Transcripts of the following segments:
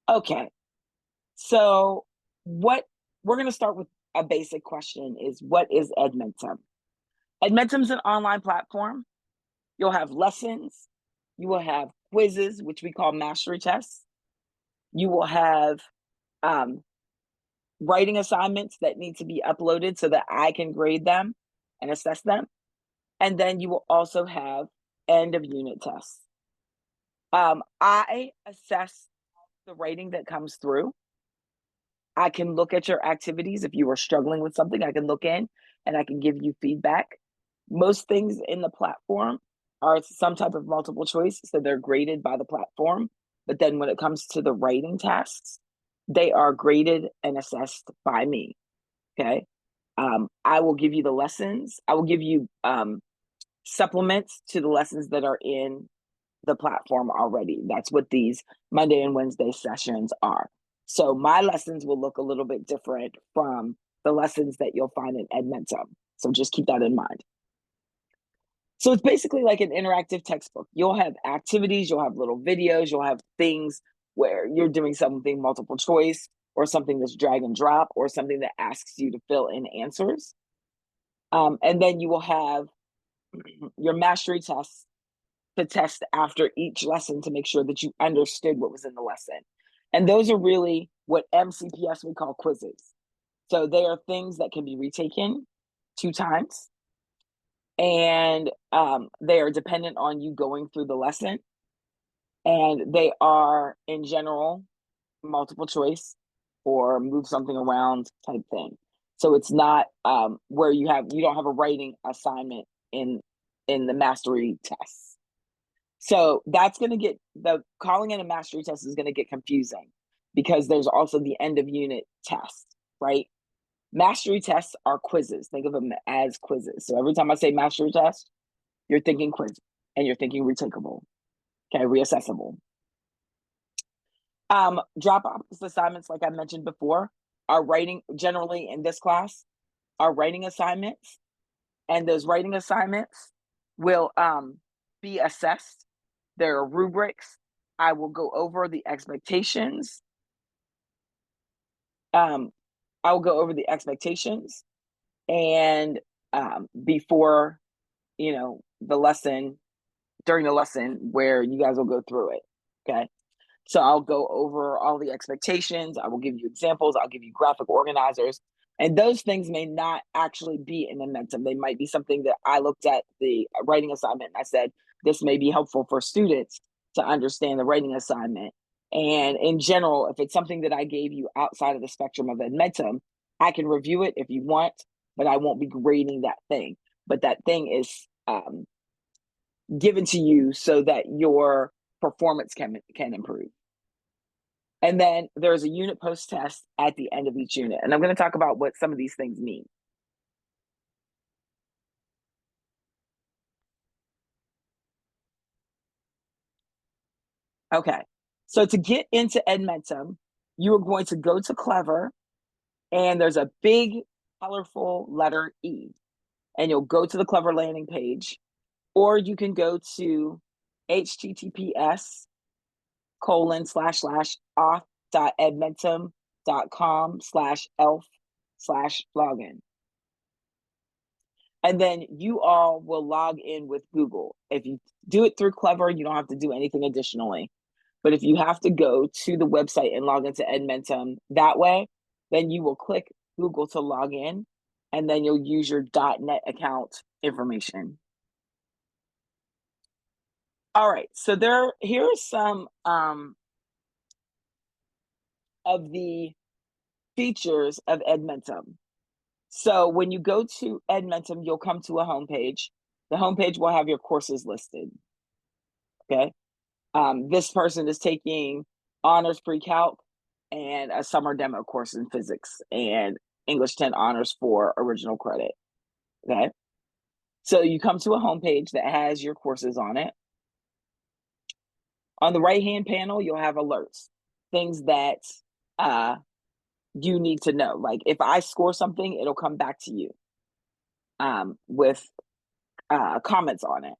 Okay, so what we're going to start with a basic question is what is Edmentum? Edmentum is an online platform. You'll have lessons. You will have quizzes, which we call mastery tests. You will have writing assignments that need to be uploaded so that I can grade them and assess them. And then you will also have end of unit tests. I assess the writing that comes through. I can look at your activities. If you are struggling with something, I can look in and I can give you feedback. Most things in the platform are some type of multiple choice, so they're graded by the platform. But then when it comes to the writing tasks, they are graded and assessed by me. Okay. I will give you the lessons. I will give you supplements to the lessons that are in the platform already. That's what these Monday and Wednesday sessions are. So my lessons will look a little bit different from the lessons that you'll find in Edmentum. So just keep that in mind. So it's basically like an interactive textbook. You'll have activities, you'll have little videos, you'll have things where you're doing something multiple choice or something that's drag and drop or something that asks you to fill in answers. And then you will have your mastery tests to test after each lesson to make sure that you understood what was in the lesson. And those are really what MCPS we call quizzes. So they are things that can be retaken 2 times. And they are dependent on you going through the lesson. And they are, in general, multiple choice or move something around type thing. So it's not where you don't have a writing assignment in the mastery tests. So that's going to get calling in a mastery test is going to get confusing because there's also the end of unit test, right? Mastery tests are quizzes. Think of them as quizzes. So every time I say mastery test, you're thinking quiz and you're thinking retakeable, okay, reassessable. Drop-off assignments, like I mentioned before, are writing generally in this class are writing assignments, and those writing assignments will be assessed. There are rubrics. I will go over the expectations. I will go over the expectations and before, the lesson, during the lesson where you guys will go through it. Okay. So I'll go over all the expectations. I will give you examples. I'll give you graphic organizers. And those things may not actually be in Edmentum. They might be something that I looked at the writing assignment and I said, this may be helpful for students to understand the writing assignment. And in general, if it's something that I gave you outside of the spectrum of Edmentum, I can review it if you want, but I won't be grading that thing. But that thing is given to you so that your performance can improve. And then there's a unit post test at the end of each unit. And I'm going to talk about what some of these things mean. Okay. So to get into Edmentum, you are going to go to Clever and there's a big colorful letter E. And you'll go to the Clever landing page, or you can go to https://auth.edmentum.com/elf/login. And then you all will log in with Google. If you do it through Clever, you don't have to do anything additionally. But if you have to go to the website and log into Edmentum that way, then you will click Google to log in, and then you'll use your .NET account information. All right, so here are some of the features of Edmentum. So when you go to Edmentum, you'll come to a homepage. The homepage will have your courses listed. Okay. This person is taking honors pre-calc and a summer demo course in physics and English 10 honors for original credit. Okay. So you come to a homepage that has your courses on it. On the right-hand panel, you'll have alerts, things that you need to know. Like if I score something, it'll come back to you with comments on it.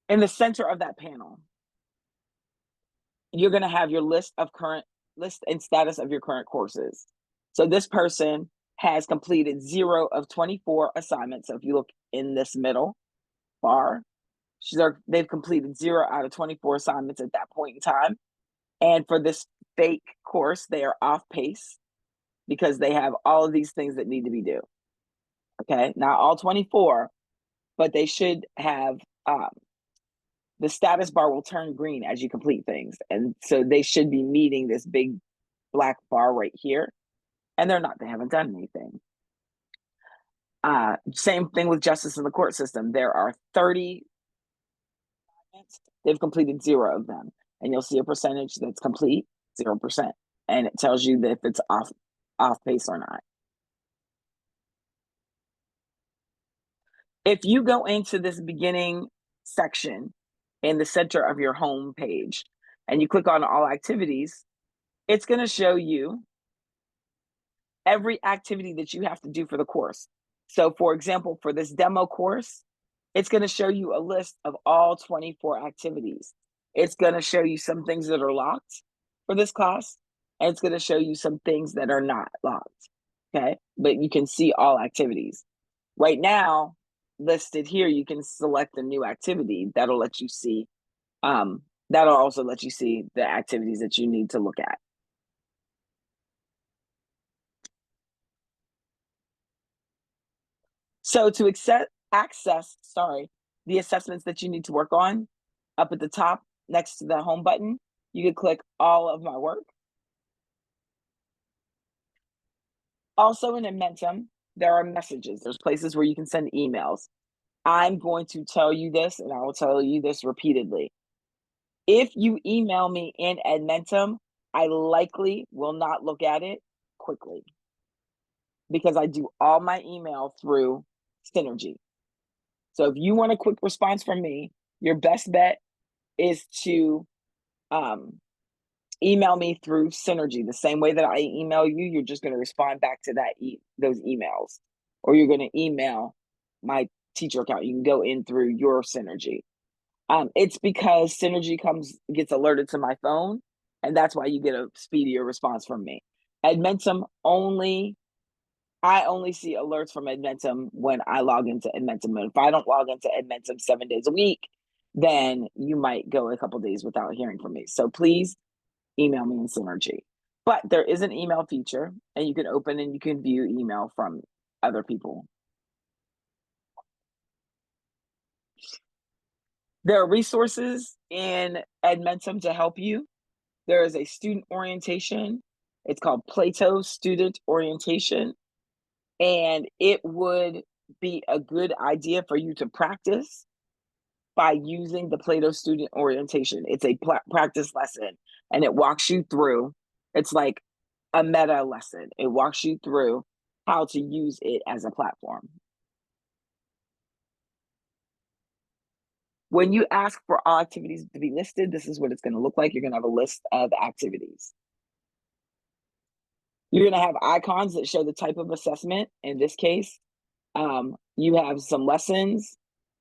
In the center of that panel, you're going to have your list and status of your current courses. So this person has completed 0 of 24 assignments. So if you look in this middle bar, they've completed 0 out of 24 assignments at that point in time. And for this fake course, they are off pace because they have all of these things that need to be due. Okay, not all 24, but they should have, the status bar will turn green as you complete things. And so they should be meeting this big black bar right here. And they're not, they haven't done anything. Same thing with justice in the court system. There are 30 assignments, they've completed 0 of them. And you'll see a percentage that's complete, 0%. And it tells you that if it's off pace or not. If you go into this beginning section in the center of your home page and you click on all activities, it's going to show you every activity that you have to do for the course. So for example, for this demo course, it's going to show you a list of all 24 activities. It's going to show you some things that are locked for this class, and it's going to show you some things that are not locked. Okay, but you can see all activities. Right now, listed here, you can select a new activity that'll let you see, that'll also let you see the activities that you need to look at. So to access the assessments that you need to work on, up at the top next to the home button, you can click all of my work. Also in Edmentum, there are messages. There's places where you can send emails. I'm going to tell you this, and I will tell you this repeatedly. If you email me in Edmentum, I likely will not look at it quickly because I do all my email through Synergy. So if you want a quick response from me, your best bet is to email me through Synergy. The same way that I email you, you're just going to respond back to those emails, or you're going to email my teacher account. You can go in through your Synergy. It's because Synergy gets alerted to my phone, and that's why you get a speedier response from me. Edmentum I only see alerts from Edmentum when I log into Edmentum. And if I don't log into Edmentum 7 days a week, then you might go a couple days without hearing from me. So please email me in Synergy. But there is an email feature, and you can open and you can view email from other people. There are resources in Edmentum to help you. There is a student orientation. It's called Plato Student Orientation. And it would be a good idea for you to practice by using the Plato Student Orientation. It's a practice lesson, and it walks you through. It's like a meta lesson. It walks you through how to use it as a platform. When you ask for all activities to be listed, this is what it's going to look like. You're going to have a list of activities. You're going to have icons that show the type of assessment. In this case, you have some lessons.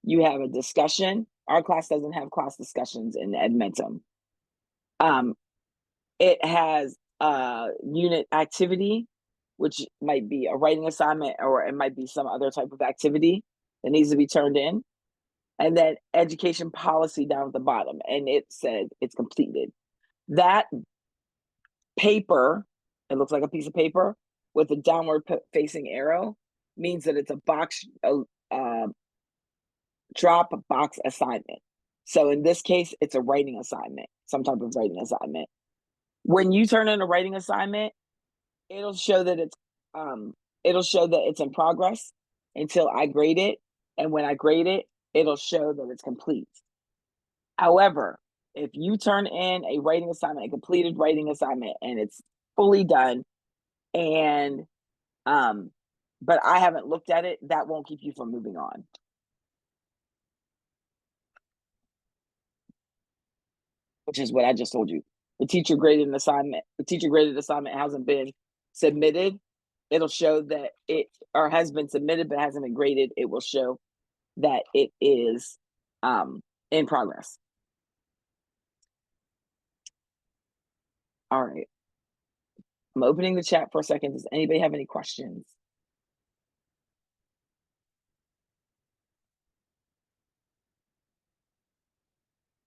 You have a discussion. Our class doesn't have class discussions in Edmentum. It has a unit activity, which might be a writing assignment, or it might be some other type of activity that needs to be turned in. And then education policy down at the bottom, and it said it's completed. That paper, it looks like a piece of paper with a downward facing arrow, means that it's a drop box assignment. So in this case, it's a writing assignment, some type of writing assignment. When you turn in a writing assignment, it'll show that it's in progress until I grade it. And when I grade it, it'll show that it's complete. However, if you turn in a writing assignment, a completed writing assignment, and it's fully done, and but I haven't looked at it, that won't keep you from moving on. Which is what I just told you. The teacher graded assignment hasn't been submitted. It'll show that it has been submitted but hasn't been graded. It will show that it is In progress. All right. I'm opening the chat for a second. Does anybody have any questions?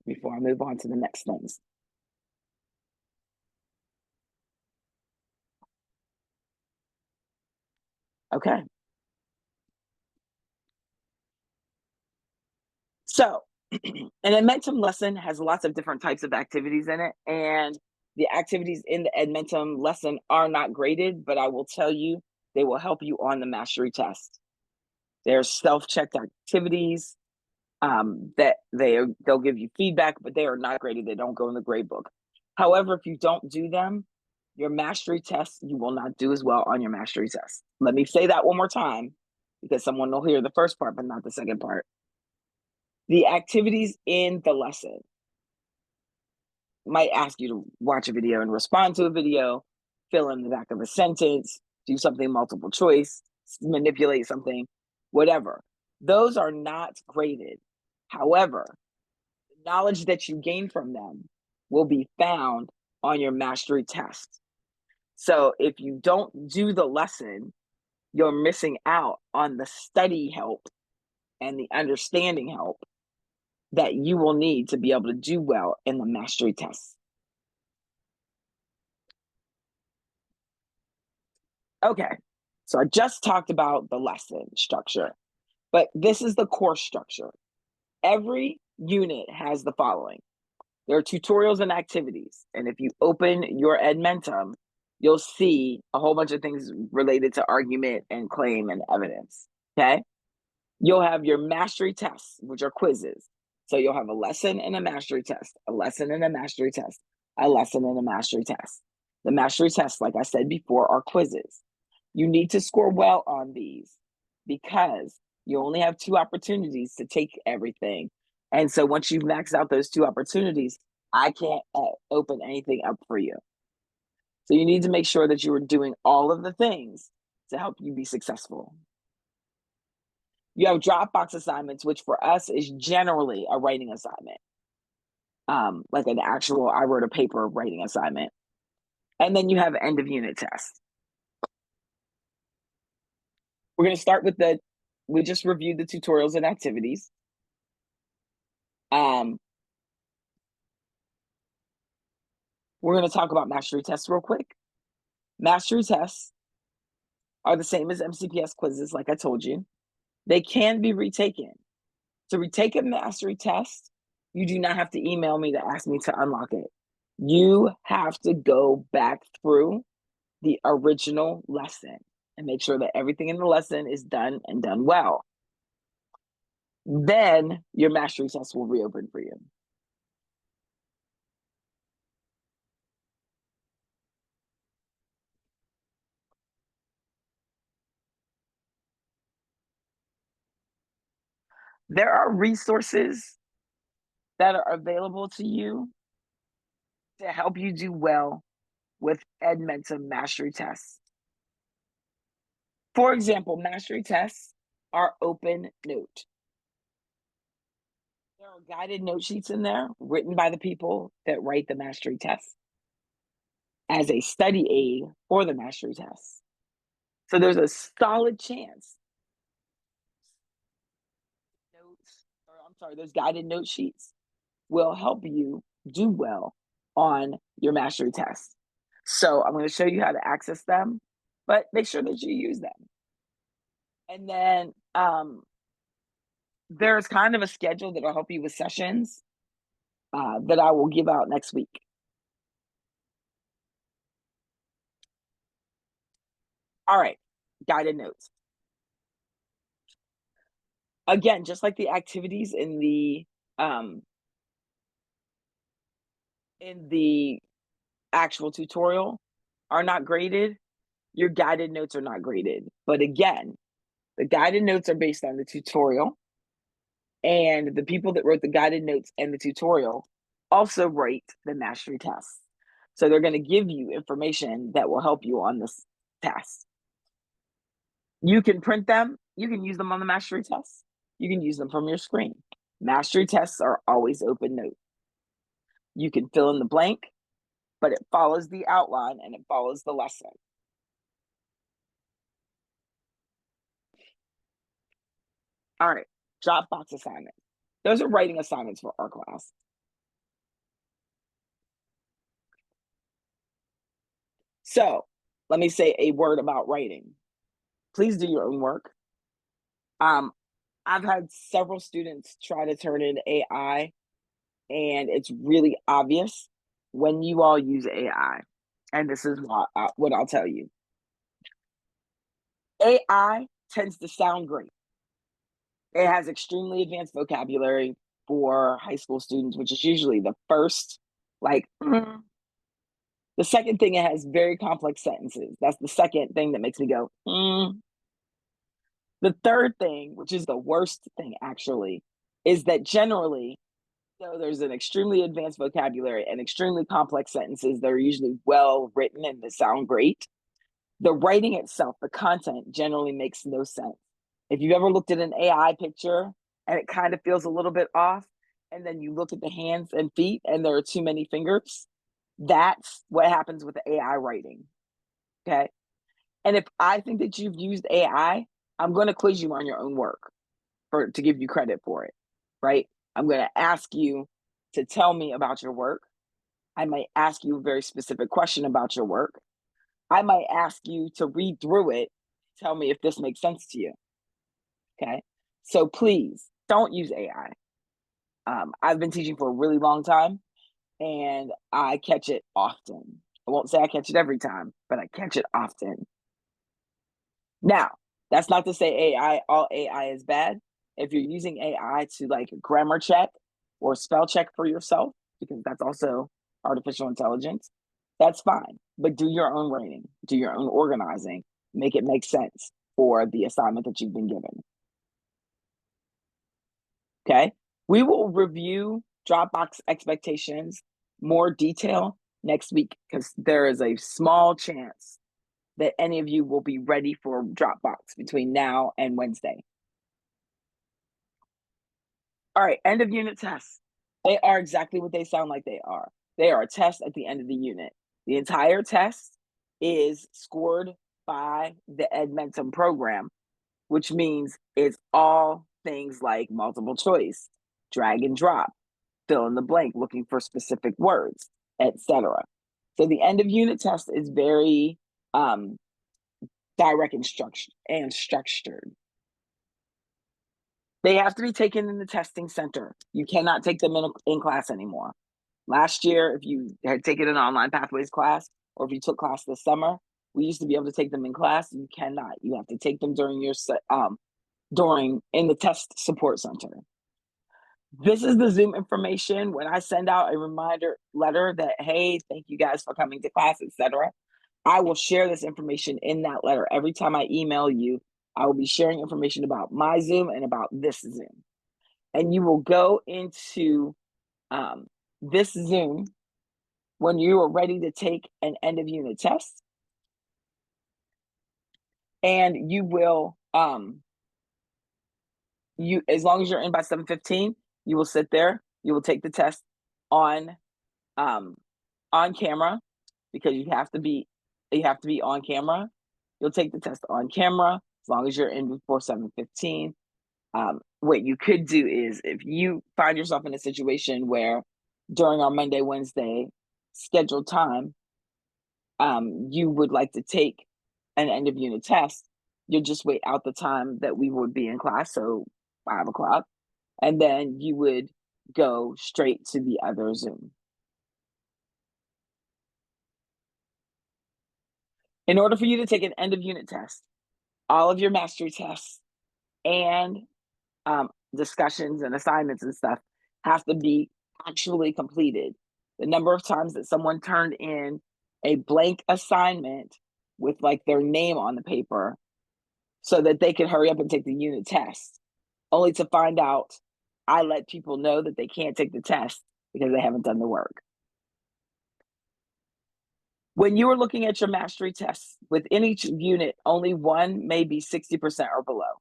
Before I move on to the next things. Okay. So an Edmentum lesson has lots of different types of activities in it, and the activities in the Edmentum lesson are not graded, but I will tell you, they will help you on the mastery test. They're self-checked activities that they'll give you feedback, but they are not graded. They don't go in the grade book. However, if you don't do them, your mastery test, you will not do as well on your mastery test. Let me say that one more time, because someone will hear the first part, but not the second part. The activities in the lesson might ask you to watch a video and respond to a video, fill in the back of a sentence, do something multiple choice, manipulate something, whatever. Those are not graded. However, the knowledge that you gain from them will be found on your mastery test. So if you don't do the lesson, you're missing out on the study help and the understanding help that you will need to be able to do well in the mastery test. Okay, so I just talked about the lesson structure, but this is the course structure. Every unit has the following. There are tutorials and activities, and if you open your Edmentum, you'll see a whole bunch of things related to argument and claim and evidence, okay? You'll have your mastery tests, which are quizzes. So you'll have a lesson and a mastery test, a lesson and a mastery test, a lesson and a mastery test. The mastery tests, like I said before, are quizzes. You need to score well on these because you only have 2 opportunities to take everything. And so once you've maxed out those 2 opportunities, I can't open anything up for you. So you need to make sure that you are doing all of the things to help you be successful. You have Dropbox assignments, which for us is generally a writing assignment, like an actual, I wrote a paper writing assignment. And then you have end of unit tests. We're going to start with we just reviewed the tutorials and activities. We're going to talk about mastery tests real quick. Mastery tests are the same as MCPS quizzes, like I told you. They can be retaken. To retake a mastery test, you do not have to email me to ask me to unlock it. You have to go back through the original lesson and make sure that everything in the lesson is done and done well. Then your mastery test will reopen for you. There are resources that are available to you to help you do well with Edmentum mastery tests. For example, mastery tests are open note. There are guided note sheets in there written by the people that write the mastery tests as a study aid for the mastery tests. So there's a solid chance those guided note sheets will help you do well on your mastery test. So I'm going to show you how to access them, but make sure that you use them. And then there's kind of a schedule that will help you with sessions that I will give out next week. All right, guided notes. Again, just like the activities in the actual tutorial are not graded, your guided notes are not graded. But again, the guided notes are based on the tutorial, and the people that wrote the guided notes and the tutorial also write the mastery tests. So they're going to give you information that will help you on this test. You can print them. You can use them on the mastery test. You can use them from your screen. Mastery tests are always open note. You can fill in the blank, but it follows the outline and it follows the lesson. All right, Dropbox assignment. Those are writing assignments for our class. So let me say a word about writing. Please do your own work. I've had several students try to turn in AI, and it's really obvious when you all use AI. And this is what I'll tell you. AI tends to sound great. It has extremely advanced vocabulary for high school students, which is usually the first, like, the second thing, it has very complex sentences. That's the second thing that makes me go, The third thing, which is the worst thing actually, is that generally, though there's an extremely advanced vocabulary and extremely complex sentences that are usually well written and that sound great, the writing itself, the content, generally makes no sense. If you've ever looked at an AI picture and it kind of feels a little bit off, and then you look at the hands and feet and there are too many fingers, that's what happens with the AI writing. Okay. And if I think that you've used AI, I'm going to quiz you on your own work to give you credit for it, right? I'm going to ask you to tell me about your work. I might ask you a very specific question about your work. I might ask you to read through it, tell me if this makes sense to you. Okay. So please don't use AI. I've been teaching for a really long time and I catch it often. I won't say I catch it every time, but I catch it often. Now, that's not to say all AI is bad. If you're using AI to like grammar check or spell check for yourself, because that's also artificial intelligence, that's fine. But do your own writing, do your own organizing, make it make sense for the assignment that you've been given. Okay. We will review Dropbox expectations more detail next week because there is a small chance that any of you will be ready for Dropbox between now and Wednesday. All right, end of unit tests. They are exactly what they sound like they are. They are a test at the end of the unit. The entire test is scored by the Edmentum program, which means it's all things like multiple choice, drag and drop, fill in the blank, looking for specific words, etc. So the end of unit test is very direct and structured. They have to be taken in the testing center. You cannot take them in class anymore. Last year, if you had taken an online pathways class, or if you took class this summer, we used to be able to take them in class. You cannot. You have to take them during in the test support center. This is the Zoom information. When I send out a reminder letter that, hey, thank you guys for coming to class, etc., I will share this information in that letter. Every time I email you, I will be sharing information about my Zoom and about this Zoom. And you will go into this Zoom when you are ready to take an end of unit test. And you will, as long as you're in by 7:15, you will sit there, you will take the test on camera, because you have to be on camera. You'll take the test on camera as long as you're in before 7:15. What you could do is, if you find yourself in a situation where during our Monday, Wednesday scheduled time, you would like to take an end of unit test, you'll just wait out the time that we would be in class, so 5 o'clock, and then you would go straight to the other Zoom. In order for you to take an end of unit test, all of your mastery tests and discussions and assignments and stuff have to be actually completed. The number of times that someone turned in a blank assignment with like their name on the paper so that they could hurry up and take the unit test, only to find out I let people know that they can't take the test because they haven't done the work. When you are looking at your mastery tests, within each unit, only one may be 60% or below.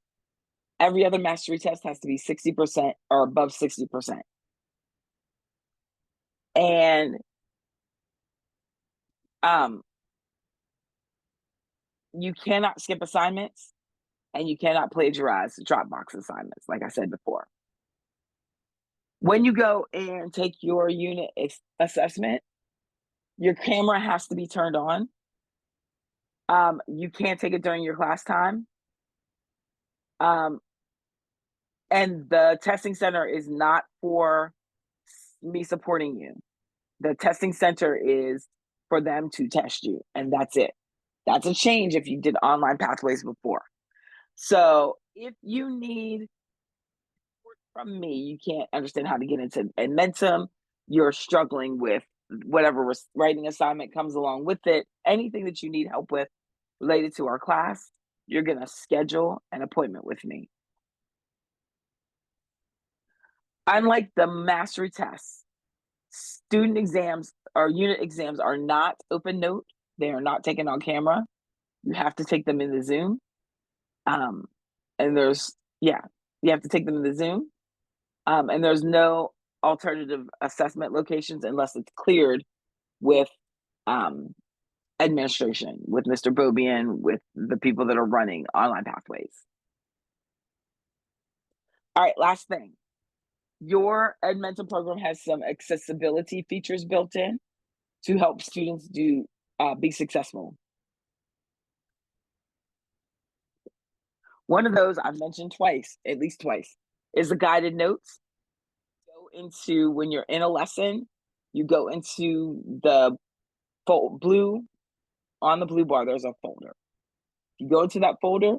Every other mastery test has to be 60% or above 60%. And you cannot skip assignments and you cannot plagiarize Dropbox assignments, like I said before. When you go and take your unit assessment, your camera has to be turned on. You can't take it during your class time. And the testing center is not for me supporting you. The testing center is for them to test you, and that's it. That's a change if you did online pathways before. So if you need support from me, you can't understand how to get into Edmentum, you're struggling with whatever writing assignment comes along with it, anything that you need help with related to our class, you're going to schedule an appointment with me. Unlike the mastery tests, student exams or unit exams are not open note. They are not taken on camera. You have to take them in the Zoom. And you have to take them in the Zoom. And there's no alternative assessment locations unless it's cleared with administration, with Mr. Bobian, with the people that are running online pathways. All right, last thing. Your Edmentum program has some accessibility features built in to help students be successful. One of those I've mentioned at least twice, is the guided notes. Go into, when you're in a lesson, you go into the blue, on the blue bar, there's a folder. You go into that folder,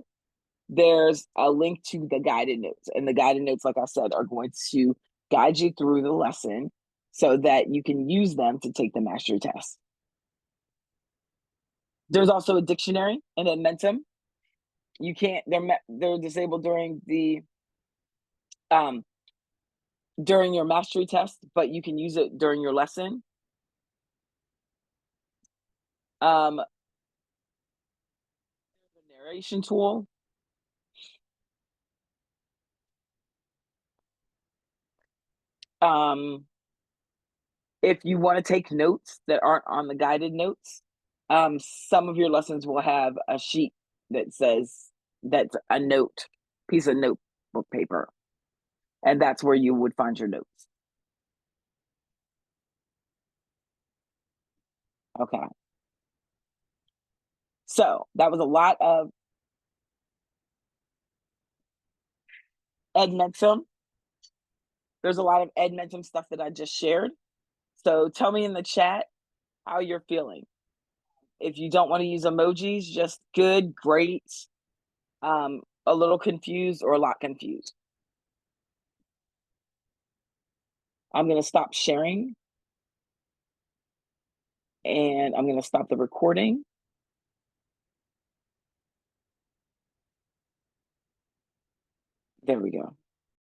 there's a link to the guided notes. And the guided notes, like I said, are going to guide you through the lesson so that you can use them to take the mastery test. There's also a dictionary in Edmentum. You can't, they're disabled during during your mastery test, but you can use it during your lesson. The narration tool. If you want to take notes that aren't on the guided notes, some of your lessons will have a sheet that says that's a piece of notebook paper. And that's where you would find your notes. Okay. So that was a lot of Edmentum. There's a lot of Edmentum stuff that I just shared. So tell me in the chat how you're feeling. If you don't want to use emojis, just good, great, a little confused, or a lot confused. I'm going to stop sharing. And I'm going to stop the recording. There we go.